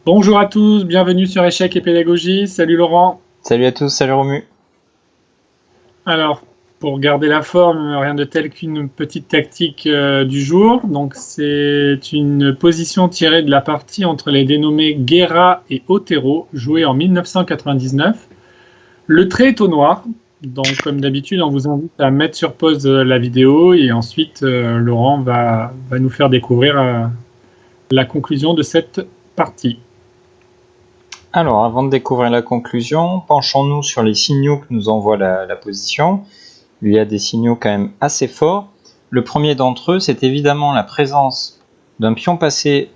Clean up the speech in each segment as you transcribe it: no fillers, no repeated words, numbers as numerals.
Bonjour à tous, bienvenue sur Échecs et Pédagogie. Salut Laurent. Salut à tous, salut Romu. Alors, pour garder la forme, rien de tel qu'une petite tactique du jour. Donc, c'est une position tirée de la partie entre les dénommés Guerra et Otero, jouée en 1999. Le trait est au noir. Donc, comme d'habitude, on vous invite à mettre sur pause la vidéo et ensuite, Laurent va nous faire découvrir la conclusion de cette partie. Alors, avant de découvrir la conclusion, penchons-nous sur les signaux que nous envoie la position. Il y a des signaux quand même assez forts. Le premier d'entre eux, c'est évidemment la présence d'un pion passé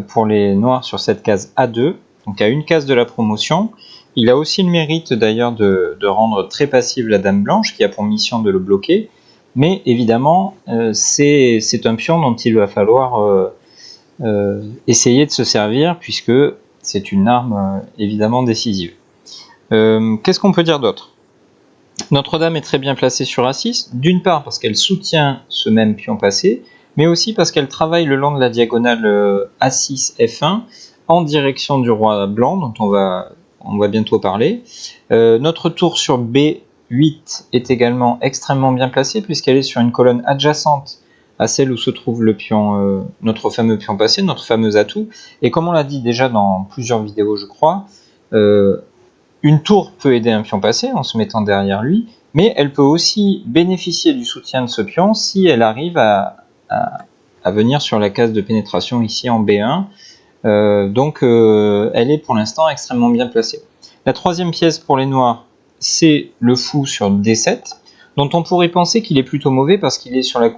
pour les noirs sur cette case A2, donc à une case de la promotion. Il a aussi le mérite d'ailleurs de rendre très passive la dame blanche, qui a pour mission de le bloquer. Mais évidemment, c'est un pion dont il va falloir essayer de se servir, puisque c'est une arme évidemment décisive. Qu'est-ce qu'on peut dire d'autre? Notre-Dame est très bien placée sur A6, d'une part parce qu'elle soutient ce même pion passé, mais aussi parce qu'elle travaille le long de la diagonale A6 F1 en direction du roi blanc, dont on va bientôt parler. Notre tour sur B8 est également extrêmement bien placée, puisqu'elle est sur une colonne adjacente à celle où se trouve le pion, notre fameux pion passé, notre fameux atout. Et comme on l'a dit déjà dans plusieurs vidéos, je crois, une tour peut aider un pion passé en se mettant derrière lui, mais elle peut aussi bénéficier du soutien de ce pion si elle arrive à venir sur la case de pénétration ici en B1. Donc elle est pour l'instant extrêmement bien placée. La troisième pièce pour les noirs, c'est le fou sur D7, dont on pourrait penser qu'il est plutôt mauvais parce qu'il est sur la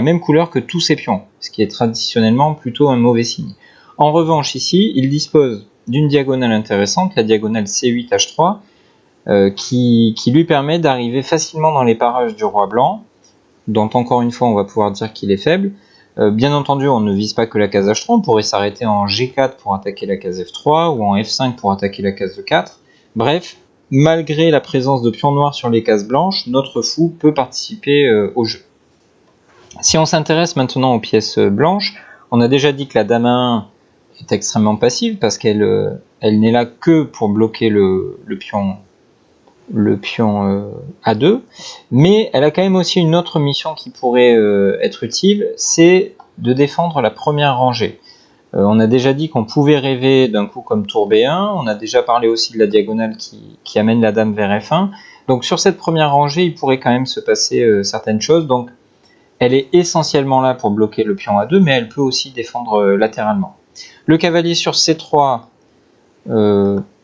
même couleur que tous ses pions, ce qui est traditionnellement plutôt un mauvais signe. En revanche, ici, il dispose d'une diagonale intéressante, la diagonale C8H3, qui lui permet d'arriver facilement dans les parages du roi blanc, dont encore une fois on va pouvoir dire qu'il est faible. Bien entendu, on ne vise pas que la case H3, on pourrait s'arrêter en G4 pour attaquer la case F3 ou en F5 pour attaquer la case E4. Bref, malgré la présence de pions noirs sur les cases blanches, notre fou peut participer au jeu. Si on s'intéresse maintenant aux pièces blanches, on a déjà dit que la dame 1 est extrêmement passive parce qu'elle n'est là que pour bloquer le pion A2, mais elle a quand même aussi une autre mission qui pourrait être utile, c'est de défendre la première rangée. On a déjà dit qu'on pouvait rêver d'un coup comme tour B1, on a déjà parlé aussi de la diagonale qui amène la dame vers F1, donc sur cette première rangée, il pourrait quand même se passer certaines choses, donc elle est essentiellement là pour bloquer le pion A2, mais elle peut aussi défendre latéralement. Le cavalier sur C3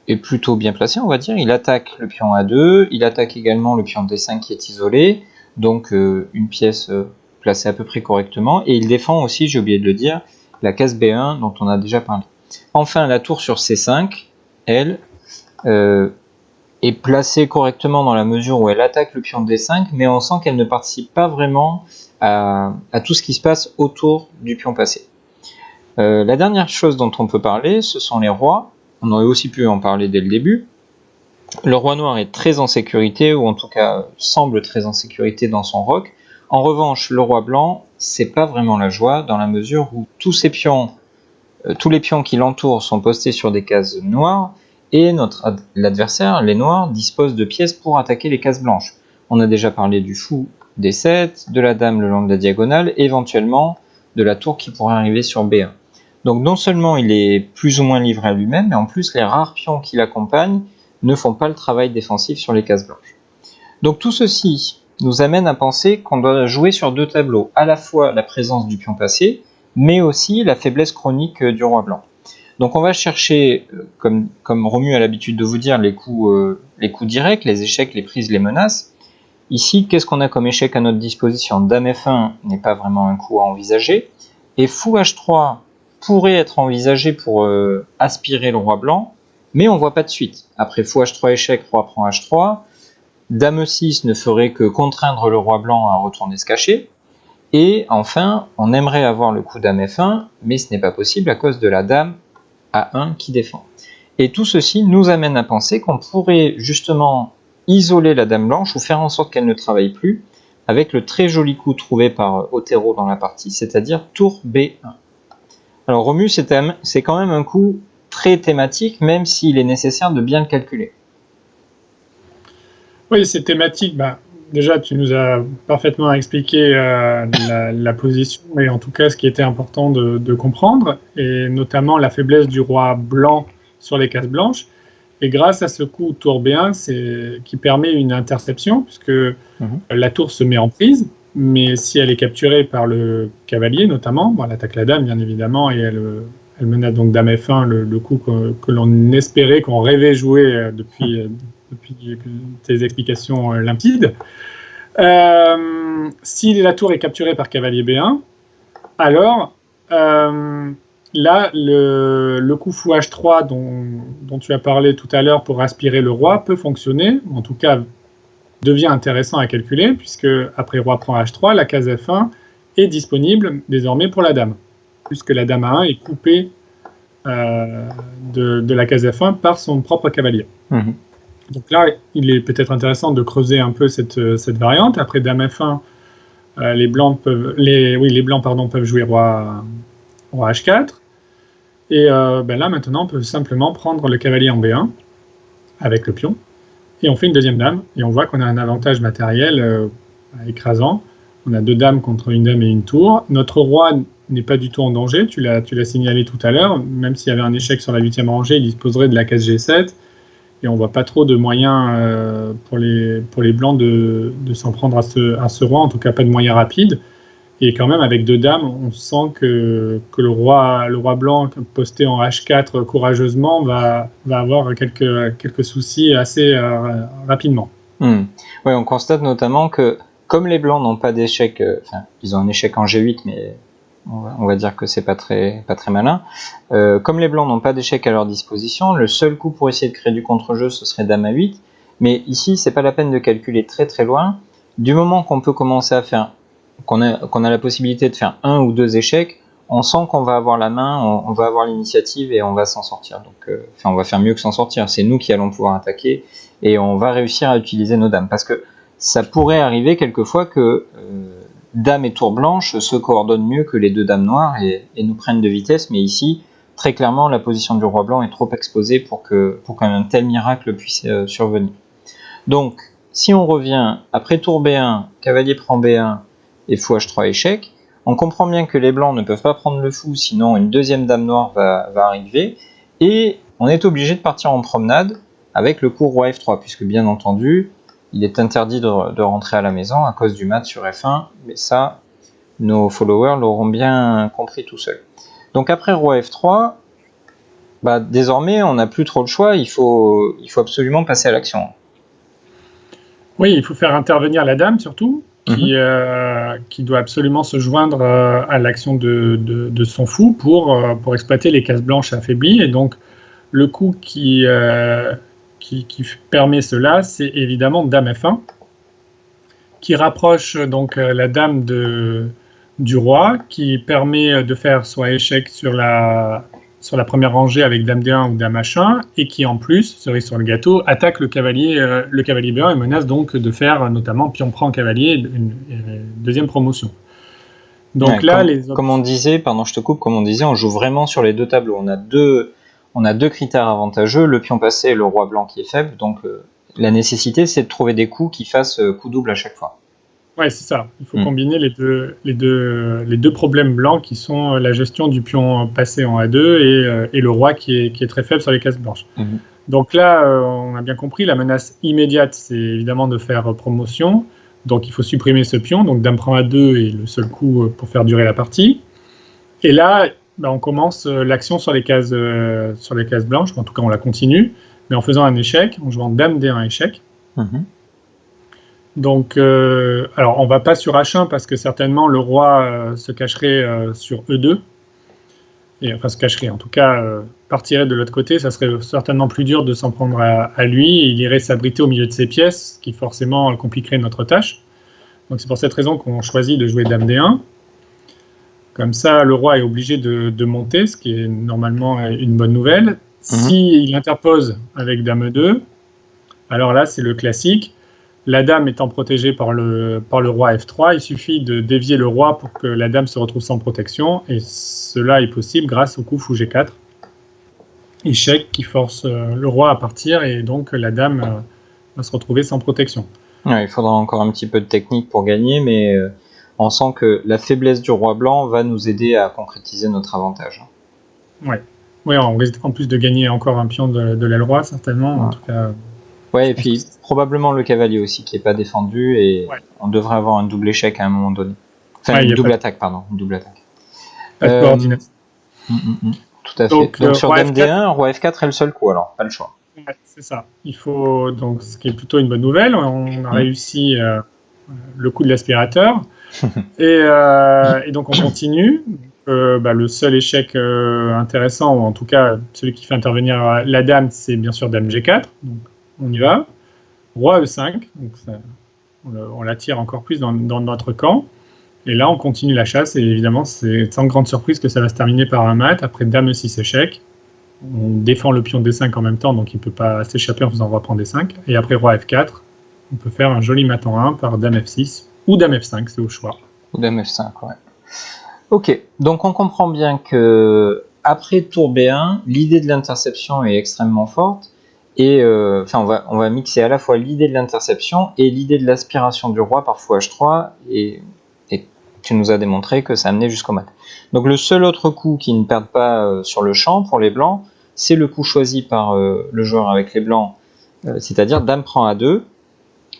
est plutôt bien placé, on va dire. Il attaque le pion A2, il attaque également le pion D5 qui est isolé, donc une pièce placée à peu près correctement, et il défend aussi, j'ai oublié de le dire, la case B1 dont on a déjà parlé. Enfin, la tour sur C5, elle, est placée correctement dans la mesure où elle attaque le pion D5, mais on sent qu'elle ne participe pas vraiment à tout ce qui se passe autour du pion passé. La dernière chose dont on peut parler, ce sont les rois. On aurait aussi pu en parler dès le début. Le roi noir est très en sécurité, ou en tout cas semble très en sécurité dans son roc. En revanche, le roi blanc, c'est pas vraiment la joie, dans la mesure où tous les pions qui l'entourent sont postés sur des cases noires, et l'adversaire, les noirs, dispose de pièces pour attaquer les cases blanches. On a déjà parlé du fou D7, de la dame le long de la diagonale, éventuellement de la tour qui pourrait arriver sur B1. Donc non seulement il est plus ou moins livré à lui-même, mais en plus les rares pions qui l'accompagnent ne font pas le travail défensif sur les cases blanches. Donc tout ceci nous amène à penser qu'on doit jouer sur deux tableaux, à la fois la présence du pion passé, mais aussi la faiblesse chronique du roi blanc. Donc on va chercher, comme Romu a l'habitude de vous dire, les coups directs, les échecs, les prises, les menaces. Ici, qu'est-ce qu'on a comme échec à notre disposition? Dame F1 n'est pas vraiment un coup à envisager, et fou H3 pourrait être envisagé pour aspirer le roi blanc, mais on voit pas de suite. Après fou H3 échec, roi prend H3, dame E6 ne ferait que contraindre le roi blanc à retourner se cacher, et enfin, on aimerait avoir le coup dame F1, mais ce n'est pas possible à cause de la dame A1 qui défend. Et tout ceci nous amène à penser qu'on pourrait justement isoler la dame blanche ou faire en sorte qu'elle ne travaille plus avec le très joli coup trouvé par Otero dans la partie, c'est-à-dire tour B1. Alors Romu, c'est quand même un coup très thématique, même s'il est nécessaire de bien le calculer. Oui, c'est thématique. Bah, déjà, tu nous as parfaitement expliqué la position et en tout cas ce qui était important de comprendre, et notamment la faiblesse du roi blanc sur les cases blanches. Et grâce à ce coup tour B1, qui permet une interception, puisque la tour se met en prise, mais si elle est capturée par le cavalier notamment, bon, elle attaque la dame bien évidemment, et elle menace donc dame F1, le coup que l'on espérait, qu'on rêvait jouer depuis tes explications limpides. Si la tour est capturée par cavalier B1, alors là, le coup fou H3 dont tu as parlé tout à l'heure pour aspirer le roi peut fonctionner, en tout cas devient intéressant à calculer, puisque après roi prend H3, la case F1 est disponible désormais pour la dame, puisque la dame A1 est coupée de la case F1 par son propre cavalier. Donc là, il est peut-être intéressant de creuser un peu cette variante. Après dame F1, les blancs peuvent jouer roi H4. Et là, maintenant, on peut simplement prendre le cavalier en B1 avec le pion. Et on fait une deuxième dame. Et on voit qu'on a un avantage matériel écrasant. On a 2 dames contre une dame et une tour. Notre roi n'est pas du tout en danger. Tu l'as signalé tout à l'heure. Même s'il y avait un échec sur la 8e rangée, il disposerait de la case G7. Et on ne voit pas trop de moyens pour les blancs de s'en prendre à ce roi, en tout cas pas de moyens rapides. Et quand même, avec 2 dames, on sent que le roi blanc, posté en H4 courageusement, va avoir quelques soucis assez rapidement. Oui, on constate notamment que, comme les blancs n'ont pas d'échec, ils ont un échec en G8, mais on va dire que c'est pas très malin. Comme les blancs n'ont pas d'échec à leur disposition, le seul coup pour essayer de créer du contre-jeu, ce serait dame A8. Mais ici, c'est pas la peine de calculer très très loin. Du moment qu'on peut commencer à faire, qu'on a la possibilité de faire 1 ou 2 échecs, on sent qu'on va avoir la main, on va avoir l'initiative et on va s'en sortir. Donc, on va faire mieux que s'en sortir. C'est nous qui allons pouvoir attaquer et on va réussir à utiliser nos dames. Parce que ça pourrait arriver quelquefois que dame et tour blanche se coordonnent mieux que les 2 dames noires et nous prennent de vitesse, mais ici, très clairement, la position du roi blanc est trop exposée pour qu'un tel miracle puisse survenir. Donc, si on revient après tour B1, cavalier prend B1 et fou H3 échec, on comprend bien que les blancs ne peuvent pas prendre le fou, sinon une deuxième dame noire va arriver, et on est obligé de partir en promenade avec le coup roi F3, puisque bien entendu, il est interdit de rentrer à la maison à cause du mat sur F1, mais ça, nos followers l'auront bien compris tout seuls. Donc après roi F3, désormais on n'a plus trop le choix, il faut absolument passer à l'action. Oui, il faut faire intervenir la dame surtout, qui doit absolument se joindre à l'action de son fou pour exploiter les cases blanches affaiblies. Et donc le coup qui permet cela, c'est évidemment dame F1, qui rapproche donc la dame du roi, qui permet de faire soit échec sur la première rangée avec dame D1 ou dame H1, et qui en plus, cerise sur le gâteau, attaque le cavalier B1 et menace donc de faire notamment pion prend cavalier, une deuxième promotion. Donc comme on disait, pardon je te coupe, comme on disait, on joue vraiment sur les 2 tableaux. On a deux critères avantageux, le pion passé et le roi blanc qui est faible, donc la nécessité c'est de trouver des coups qui fassent coup double à chaque fois. Ouais, c'est ça. Il faut combiner les deux problèmes blancs qui sont la gestion du pion passé en A2 et le roi qui est très faible sur les cases blanches. Donc là, on a bien compris, la menace immédiate, c'est évidemment de faire promotion. Donc il faut supprimer ce pion. Donc dame prend A2 est le seul coup pour faire durer la partie. Et là, on commence l'action sur les cases blanches. En tout cas, on la continue, mais en faisant un échec, en jouant dame D1 échec. Donc, alors on va pas sur H1 parce que certainement le roi se cacherait sur E2, enfin se cacherait, en tout cas partirait de l'autre côté, ça serait certainement plus dur de s'en prendre à lui, et il irait s'abriter au milieu de ses pièces, ce qui forcément compliquerait notre tâche. Donc c'est pour cette raison qu'on choisit de jouer dame D1. Comme ça, le roi est obligé de monter, ce qui est normalement une bonne nouvelle. S'il interpose avec dame E2, alors là c'est le classique. La dame étant protégée par le roi F3, il suffit de dévier le roi pour que la dame se retrouve sans protection, et cela est possible grâce au coup fou G4. Échec qui force le roi à partir, et donc la dame va se retrouver sans protection. Ouais, il faudra encore un petit peu de technique pour gagner, mais on sent que la faiblesse du roi blanc va nous aider à concrétiser notre avantage. Ouais. Oui, on risque en plus de gagner encore un pion de l'aile roi, certainement. En tout cas, ouais, et puis probablement le cavalier aussi qui n'est pas défendu, et on devrait avoir un double échec à un moment donné. Enfin, une double attaque, pardon. Une double attaque. Pas de coordination. Tout à fait. Donc sur Dame D1, Roi F4 est le seul coup, alors, pas le choix. Ouais, c'est ça. Il faut, donc, ce qui est plutôt une bonne nouvelle, on a réussi le coup de l'aspirateur. et donc on continue. Le seul échec intéressant, ou en tout cas celui qui fait intervenir la dame, c'est bien sûr Dame G4. Donc on y va. Roi E5. Donc on l'attire encore plus dans notre camp. Et là on continue la chasse, et évidemment c'est sans grande surprise que ça va se terminer par un mat. Après Dame E6 échec. On défend le pion D5 en même temps, donc il ne peut pas s'échapper en faisant Roi prend D5. Et après Roi F4, on peut faire un joli mat en 1 par Dame F6 ou Dame F5, c'est au choix. Ou Dame F5, ouais. Ok, donc on comprend bien que après tour B1, l'idée de l'interception est extrêmement forte. Et on va mixer à la fois l'idée de l'interception et l'idée de l'aspiration du roi par fou H3, et tu nous as démontré que ça amenait jusqu'au mat. Donc le seul autre coup qui ne perd pas sur le champ pour les blancs, c'est le coup choisi par le joueur avec les blancs, c'est-à-dire Dame prend A2.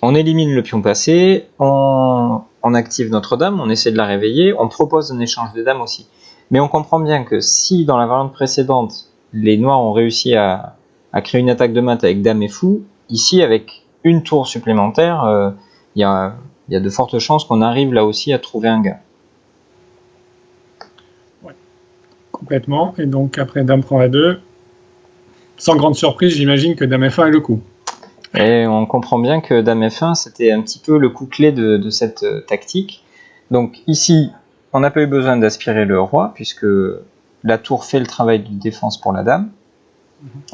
On élimine le pion passé, on active notre dame, on essaie de la réveiller, on propose un échange de dames aussi. Mais on comprend bien que si dans la variante précédente, les noirs ont réussi à créer une attaque de mat avec dame et fou, ici avec une tour supplémentaire, il y a de fortes chances qu'on arrive là aussi à trouver un gain. Ouais, complètement. Et donc après Dame prend A2, sans grande surprise, j'imagine que Dame F1 est le coup. Et on comprend bien que Dame F1, c'était un petit peu le coup clé de cette tactique. Donc ici, on n'a pas eu besoin d'aspirer le roi, puisque la tour fait le travail de défense pour la dame.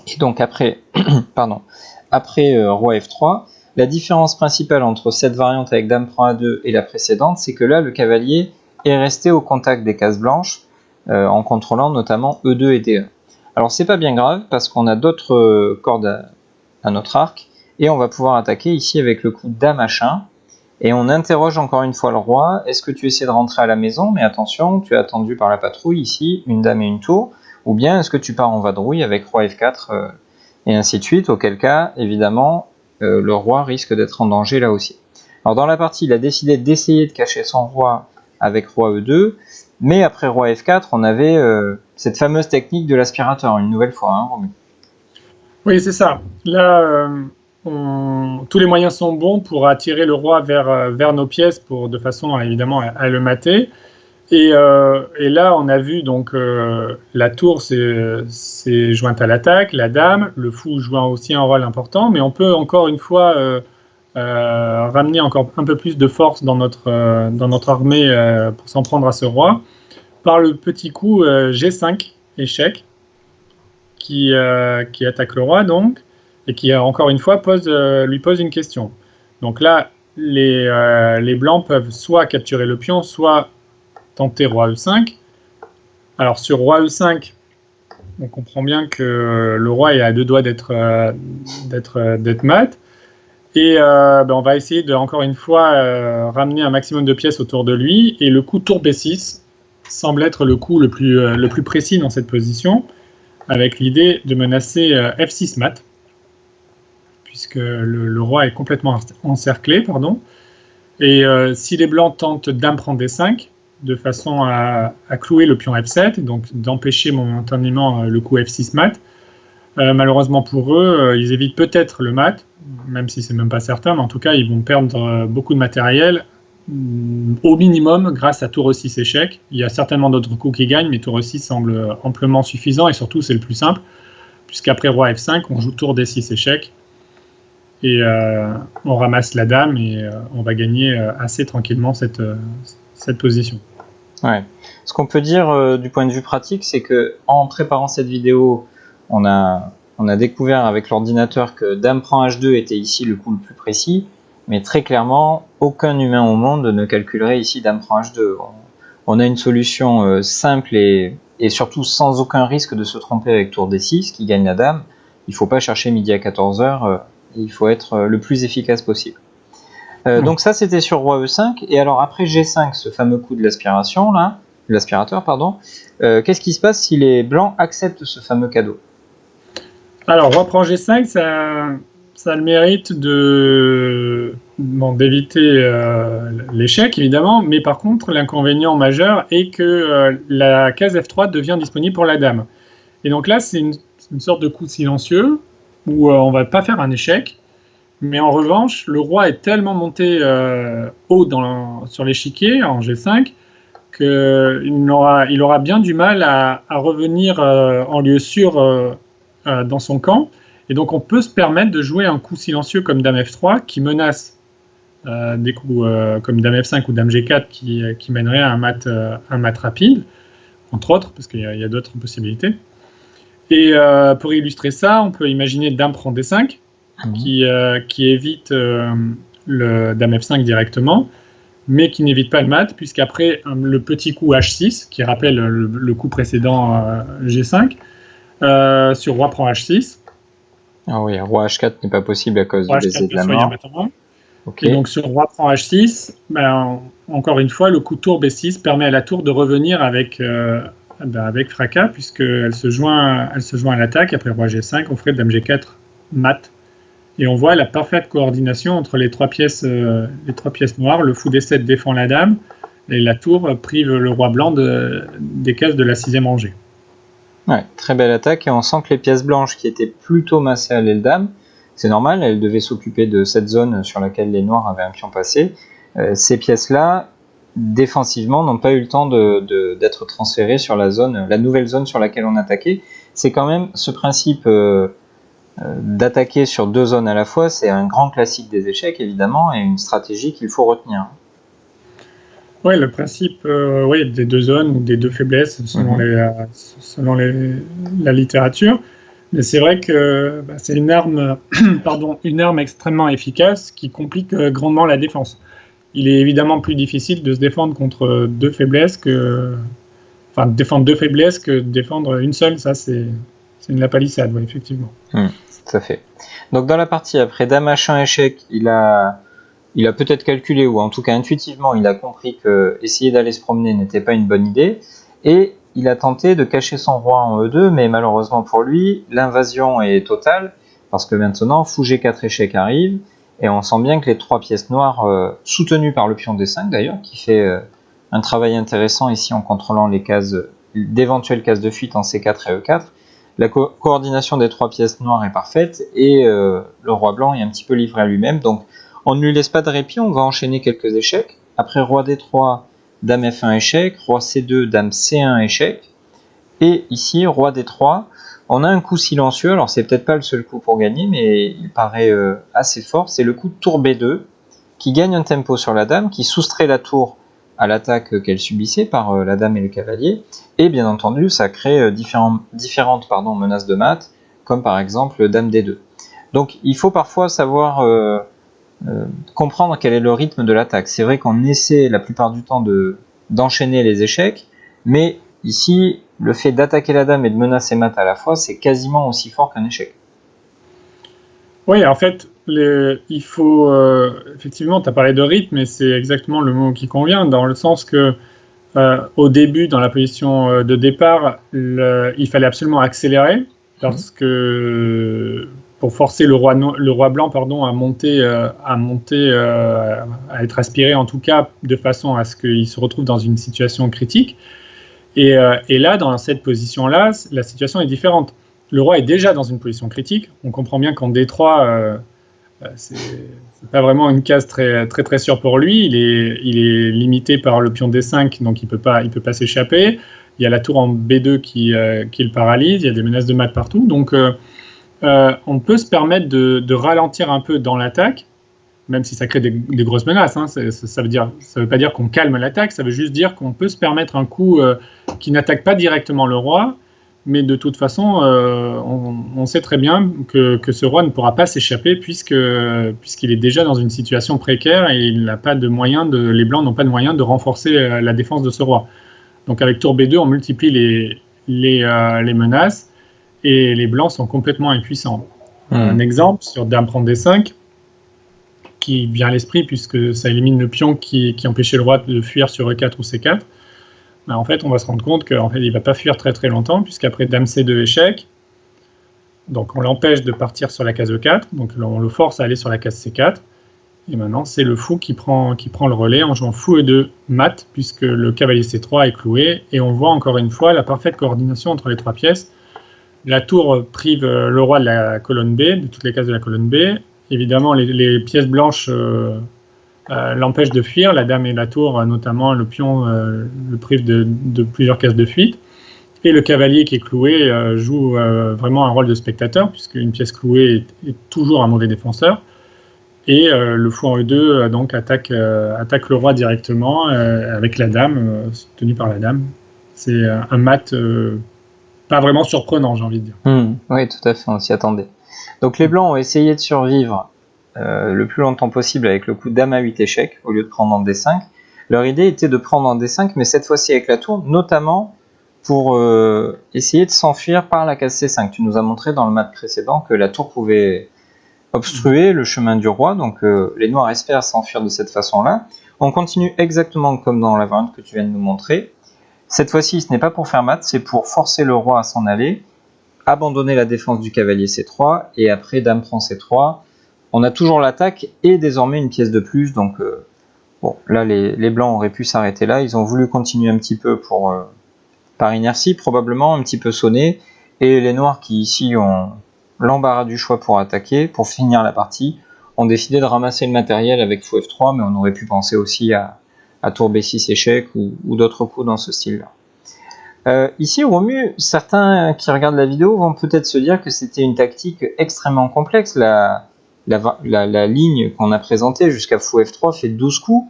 Et donc après, roi F3, la différence principale entre cette variante avec Dame prend A2 et la précédente, c'est que là, le cavalier est resté au contact des cases blanches, en contrôlant notamment E2 et D1. Alors c'est pas bien grave, parce qu'on a d'autres cordes à notre arc, et on va pouvoir attaquer ici avec le coup Dame H1, et on interroge encore une fois le roi. Est-ce que tu essaies de rentrer à la maison, mais attention, tu es attendu par la patrouille ici, une dame et une tour, ou bien est-ce que tu pars en vadrouille avec roi F4 et ainsi de suite, auquel cas, évidemment, le roi risque d'être en danger là aussi. Alors dans la partie, il a décidé d'essayer de cacher son roi avec roi E2, mais après roi F4, on avait cette fameuse technique de l'aspirateur, une nouvelle fois, hein, Romu. Oui, c'est ça. Là, tous les moyens sont bons pour attirer le roi vers nos pièces, de façon évidemment à le mater. Et là, on a vu donc la tour s'est jointe à l'attaque, la dame, le fou jouant aussi un rôle important, mais on peut encore une fois ramener encore un peu plus de force dans notre armée pour s'en prendre à ce roi, par le petit coup G5, échec, qui attaque le roi donc, et qui encore une fois lui pose une question. Donc là, les blancs peuvent soit capturer le pion, soit tenter roi E5. Alors sur roi E5, on comprend bien que le roi est à deux doigts d'être mat. Et on va essayer de, encore une fois, ramener un maximum de pièces autour de lui. Et le coup tour B6 semble être le coup le plus précis dans cette position, avec l'idée de menacer F6 mat, puisque le roi est complètement encerclé. Et si les blancs tentent dame prend D5, de façon à clouer le pion F7, et donc d'empêcher momentanément le coup F6 mat, malheureusement pour eux, ils évitent peut-être le mat, même si c'est même pas certain, mais en tout cas ils vont perdre beaucoup de matériel, au minimum grâce à tour E6 échec. Il y a certainement d'autres coups qui gagnent, mais tour E6 semble amplement suffisant, et surtout c'est le plus simple, puisqu'aprre roi F5, on joue tour D6 échec, et on ramasse la dame, et on va gagner assez tranquillement cette position. Ouais. Ce qu'on peut dire du point de vue pratique, c'est que en préparant cette vidéo, on a découvert avec l'ordinateur que dame prend H2 était ici le coup le plus précis, mais très clairement, aucun humain au monde ne calculerait ici dame prend H2. On a une solution simple et surtout sans aucun risque de se tromper avec tour D6 qui gagne la dame. Il ne faut pas chercher midi à 14h, il faut être le plus efficace possible. Donc ça c'était sur roi E5, et alors après G5, ce fameux coup de l'aspirateur, qu'est-ce qui se passe si les blancs acceptent ce fameux cadeau? Alors, roi prend G5, ça a le mérite d'éviter l'échec, évidemment, mais par contre, l'inconvénient majeur est que la case F3 devient disponible pour la dame. Et donc là, c'est une sorte de coup silencieux, où on ne va pas faire un échec, mais en revanche, le roi est tellement monté haut sur l'échiquier, en G5, qu'il aura bien du mal à revenir en lieu sûr dans son camp, et donc on peut se permettre de jouer un coup silencieux comme dame F3 qui menace des coups comme dame F5 ou dame G4 qui mènerait à un mat rapide, entre autres, parce qu'il y a d'autres possibilités. Et pour illustrer ça, on peut imaginer dame prend D5 qui évite le dame F5 directement, mais qui n'évite pas le mat, puisqu'après le petit coup H6, qui rappelle le coup précédent G5, sur roi prend H6. Ah oui, roi H4 n'est pas possible à cause du baiser de la mort. Okay. Et donc sur roi prend H6, encore une fois, le coup tour B6 permet à la tour de revenir avec fracas, puisqu'elle se joint à l'attaque. Après roi G5, on ferait dame G4 mat. Et on voit la parfaite coordination entre les trois pièces noires. Le fou D7 défend la dame, et la tour prive le roi blanc des cases de la 6e rangée. Ouais, très belle attaque, et on sent que les pièces blanches qui étaient plutôt massées à l'aile dame, c'est normal, elles devaient s'occuper de cette zone sur laquelle les noirs avaient un pion passé. Ces pièces-là, défensivement, n'ont pas eu le temps d'être transférées sur la nouvelle zone sur laquelle on attaquait. C'est quand même ce principe d'attaquer sur 2 zones à la fois, c'est un grand classique des échecs, évidemment, et une stratégie qu'il faut retenir. Oui, le principe des 2 zones ou des 2 faiblesses selon la littérature. Mais c'est vrai que c'est une arme extrêmement efficace qui complique grandement la défense. Il est évidemment plus difficile de se défendre contre 2 faiblesses défendre 2 faiblesses que défendre une seule. Ça, c'est une la palissade, oui, effectivement. Tout à fait. Donc dans la partie après dame H1 échec, il a peut-être calculé, ou en tout cas intuitivement, il a compris que essayer d'aller se promener n'était pas une bonne idée, et il a tenté de cacher son roi en E2, mais malheureusement pour lui, l'invasion est totale, parce que maintenant, fou G4 échec arrive, et on sent bien que les 3 pièces noires, soutenues par le pion D5 d'ailleurs, qui fait un travail intéressant ici en contrôlant d'éventuelles cases de fuite en C4 et E4, la coordination des 3 pièces noires est parfaite, et le roi blanc est un petit peu livré à lui-même, donc on ne lui laisse pas de répit, on va enchaîner quelques échecs. Après roi D3, dame F1 échec, roi C2, dame C1 échec, et ici roi D3, on a un coup silencieux, alors c'est peut-être pas le seul coup pour gagner, mais il paraît assez fort, c'est le coup de tour B2, qui gagne un tempo sur la dame, qui soustrait la tour à l'attaque qu'elle subissait par la dame et le cavalier, et bien entendu ça crée différentes menaces de mat, comme par exemple dame D2. Donc il faut parfois savoir comprendre quel est le rythme de l'attaque. C'est vrai qu'on essaie la plupart du temps d'enchaîner les échecs, mais ici, le fait d'attaquer la dame et de menacer mat à la fois, c'est quasiment aussi fort qu'un échec. Oui, en fait, il faut... effectivement, tu as parlé de rythme, et c'est exactement le mot qui convient, dans le sens que au début, dans la position de départ, il fallait absolument accélérer, parce que pour forcer le roi blanc à monter, à être aspiré en tout cas, de façon à ce qu'il se retrouve dans une situation critique. Et là, dans cette position-là, la situation est différente. Le roi est déjà dans une position critique. On comprend bien qu'en D3, c'est pas vraiment une case très, très, très sûre pour lui. Il est limité par le pion D5, donc il peut pas s'échapper. Il y a la tour en B2 qui le paralyse. Il y a des menaces de mat partout. Donc, on peut se permettre de ralentir un peu dans l'attaque, même si ça crée des grosses menaces. Ça veut pas dire qu'on calme l'attaque, ça veut juste dire qu'on peut se permettre un coup qui n'attaque pas directement le roi, mais de toute façon, on sait très bien que ce roi ne pourra pas s'échapper puisqu'il est déjà dans une situation précaire et il n'a pas de moyen les Blancs n'ont pas de moyen de renforcer la défense de ce roi. Donc avec tour B2, on multiplie les menaces et les Blancs sont complètement impuissants. Un exemple sur Dame prend D5 qui vient à l'esprit puisque ça élimine le pion qui empêchait le roi de fuir sur E4 ou C4. Ben, en fait, on va se rendre compte qu'en fait, il ne va pas fuir très très longtemps puisqu'après Dame C2 échec, donc on l'empêche de partir sur la case E4, donc on le force à aller sur la case C4. Et maintenant, c'est le fou qui prend le relais en jouant fou E2 mat, puisque le cavalier C3 est cloué. Et on voit encore une fois la parfaite coordination entre les trois pièces. La tour prive le roi de la colonne B, de toutes les cases de la colonne B. Évidemment, les pièces blanches l'empêchent de fuir. La dame et la tour, notamment le pion, le prive de plusieurs cases de fuite. Et le cavalier qui est cloué joue vraiment un rôle de spectateur, puisqu'une pièce clouée est toujours un mauvais défenseur. Et le fou en E2 donc attaque le roi directement avec la dame, tenue par la dame. C'est un mat pas vraiment surprenant, j'ai envie de dire. Oui, tout à fait, on s'y attendait. Donc les Blancs ont essayé de survivre le plus longtemps possible avec le coup Dame A8 échec, au lieu de prendre en D5. Leur idée était de prendre en D5, mais cette fois-ci avec la tour, notamment pour essayer de s'enfuir par la case C5. Tu nous as montré dans le mat précédent que la tour pouvait obstruer le chemin du roi, donc les noirs espèrent s'enfuir de cette façon-là. On continue exactement comme dans la variante que tu viens de nous montrer. Cette fois-ci, ce n'est pas pour faire mat, c'est pour forcer le roi à s'en aller, abandonner la défense du cavalier C3, et après Dame prend C3. On a toujours l'attaque et désormais une pièce de plus, donc bon, là les Blancs auraient pu s'arrêter là, ils ont voulu continuer un petit peu par inertie, probablement un petit peu sonner, et les noirs qui ici ont l'embarras du choix pour attaquer, pour finir la partie, ont décidé de ramasser le matériel avec fou F3, mais on aurait pu penser aussi à tour B6 échec ou d'autres coups dans ce style-là. Ici, au mieux, certains qui regardent la vidéo vont peut-être se dire que c'était une tactique extrêmement complexe. La ligne qu'on a présentée jusqu'à fou F3 fait 12 coups.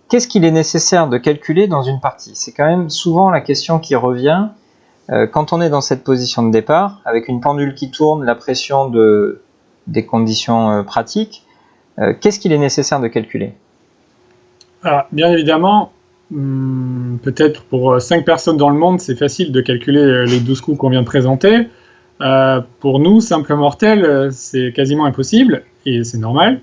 Qu'est-ce qu'il est nécessaire de calculer dans une partie? C'est quand même souvent la question qui revient. Quand on est dans cette position de départ, avec une pendule qui tourne, la pression des conditions pratiques, qu'est-ce qu'il est nécessaire de calculer? Alors, bien évidemment, peut-être pour 5 personnes dans le monde, c'est facile de calculer les 12 coups qu'on vient de présenter. Pour nous, simples mortels, c'est quasiment impossible, et c'est normal.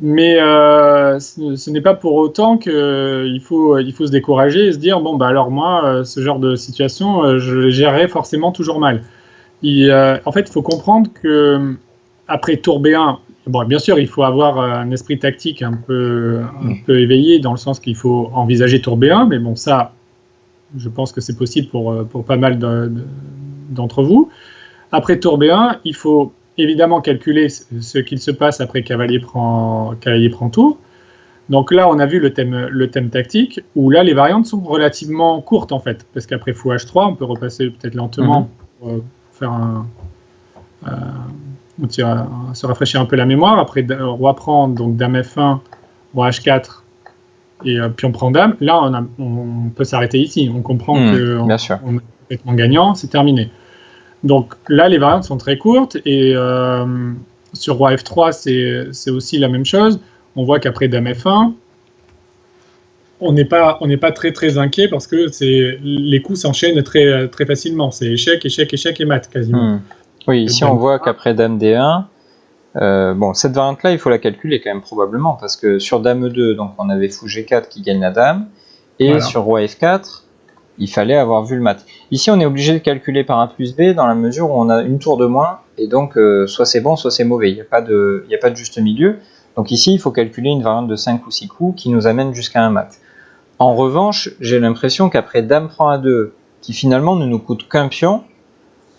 Mais ce n'est pas pour autant qu'il faut se décourager et se dire bon bah alors moi ce genre de situation je le gérerai forcément toujours mal. En fait il faut comprendre que après tour B1, bon bien sûr il faut avoir un esprit tactique un peu éveillé dans le sens qu'il faut envisager tour B1, mais bon ça je pense que c'est possible pour pas mal d'entre vous. Après tour B1 il faut évidemment calculer ce qu'il se passe après cavalier prend tour. Donc là, on a vu le thème tactique, où là, les variantes sont relativement courtes, en fait, parce qu'après fou H3, on peut repasser peut-être lentement pour faire se rafraîchir un peu la mémoire. Après, roi prend, donc dame F1, roi H4, et pion prend dame. Là, on peut s'arrêter ici. On comprend qu'on est complètement gagnant, c'est terminé. Donc là, les variantes sont très courtes, et sur roi F3, c'est aussi la même chose. On voit qu'après dame F1, on n'est pas très très inquiet parce que les coups s'enchaînent très, très facilement. C'est échec, échec, échec et mat quasiment. Oui, ici on voit qu'après dame D1, bon, cette variante-là, il faut la calculer quand même probablement, parce que sur dame E2, donc on avait fou G4 qui gagne la dame, et voilà. Sur roi F4, il fallait avoir vu le mat. Ici, on est obligé de calculer par A plus B dans la mesure où on a une tour de moins, et donc soit c'est bon, soit c'est mauvais. Il n'y a pas de juste milieu. Donc ici, il faut calculer une variante de 5 ou 6 coups qui nous amène jusqu'à un mat. En revanche, j'ai l'impression qu'après dame prend A2, qui finalement ne nous coûte qu'un pion,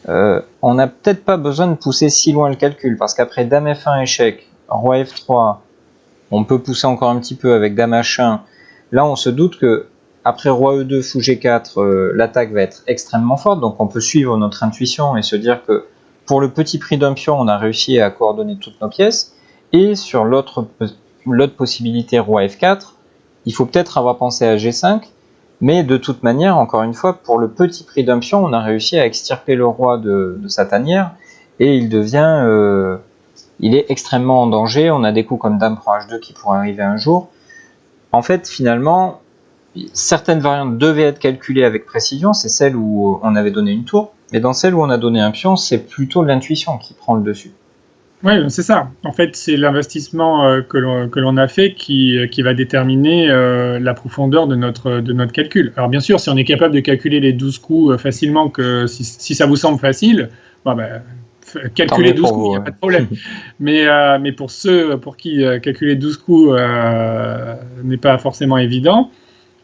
on n'a peut-être pas besoin de pousser si loin le calcul, parce qu'après dame F1 échec, roi F3, on peut pousser encore un petit peu avec dame H1. Là, on se doute que après roi E2, fou G4, l'attaque va être extrêmement forte, donc on peut suivre notre intuition et se dire que pour le petit prix d'un pion, on a réussi à coordonner toutes nos pièces. Et sur l'autre possibilité, roi F4, il faut peut-être avoir pensé à G5, Mais de toute manière, encore une fois, pour le petit prix d'un pion, on a réussi à extirper le roi de sa tanière, et il est extrêmement en danger. On a des coups comme dame prend H2 qui pourraient arriver un jour. En fait, finalement, certaines variantes devaient être calculées avec précision, c'est celle où on avait donné une tour, mais dans celle où on a donné un pion, c'est plutôt l'intuition qui prend le dessus. Oui, c'est ça. En fait, c'est l'investissement que l'on a fait qui va déterminer la profondeur de notre calcul. Alors bien sûr, si on est capable de calculer les 12 coups facilement, si ça vous semble facile, calculer 12 coups, il n'y a pas de problème. Mais pour ceux pour qui calculer 12 coups n'est pas forcément évident,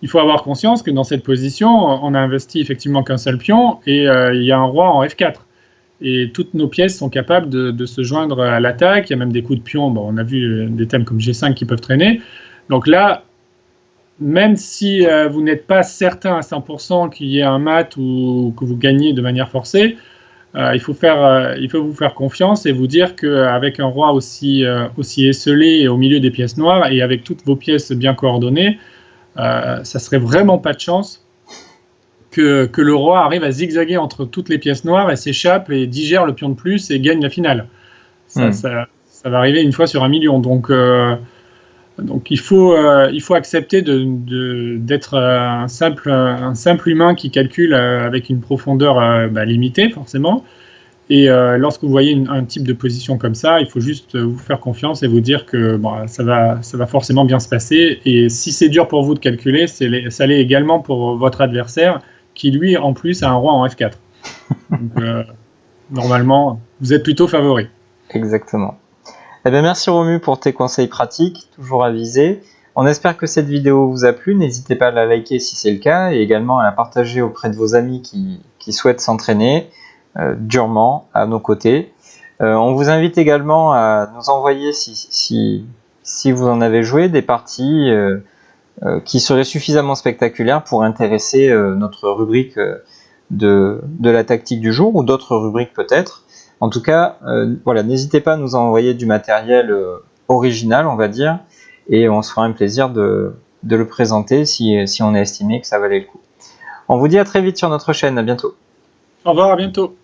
il faut avoir conscience que dans cette position, on a investi effectivement qu'un seul pion et il y a un roi en F4. Et toutes nos pièces sont capables de se joindre à l'attaque. Il y a même des coups de pion. Bon, on a vu des thèmes comme G5 qui peuvent traîner. Donc là, même si vous n'êtes pas certain à 100% qu'il y ait un mat ou que vous gagnez de manière forcée, il faut vous faire confiance et vous dire qu'avec un roi aussi esselé au milieu des pièces noires et avec toutes vos pièces bien coordonnées, ça serait vraiment pas de chance que le roi arrive à zigzaguer entre toutes les pièces noires et s'échappe et digère le pion de plus et gagne la finale. Ça va arriver une fois sur 1 million. Donc il faut accepter d'être un simple humain qui calcule avec une profondeur limitée, forcément. Et lorsque vous voyez un type de position comme ça, il faut juste vous faire confiance et vous dire que ça va forcément bien se passer. Et si c'est dur pour vous de calculer, ça l'est également pour votre adversaire, qui lui, en plus, a un roi en F4. Donc, normalement, vous êtes plutôt favori. Exactement. Eh bien, merci Romu pour tes conseils pratiques, toujours avisés. On espère que cette vidéo vous a plu. N'hésitez pas à la liker si c'est le cas et également à la partager auprès de vos amis qui souhaitent s'entraîner durement à nos côtés. On vous invite également à nous envoyer, si vous en avez joué, des parties qui seraient suffisamment spectaculaires pour intéresser notre rubrique de la tactique du jour ou d'autres rubriques peut-être. En tout cas, voilà, n'hésitez pas à nous envoyer du matériel original, on va dire, et on se fera un plaisir de le présenter si on a estimé que ça valait le coup. On vous dit à très vite sur notre chaîne, à bientôt. Au revoir, à bientôt.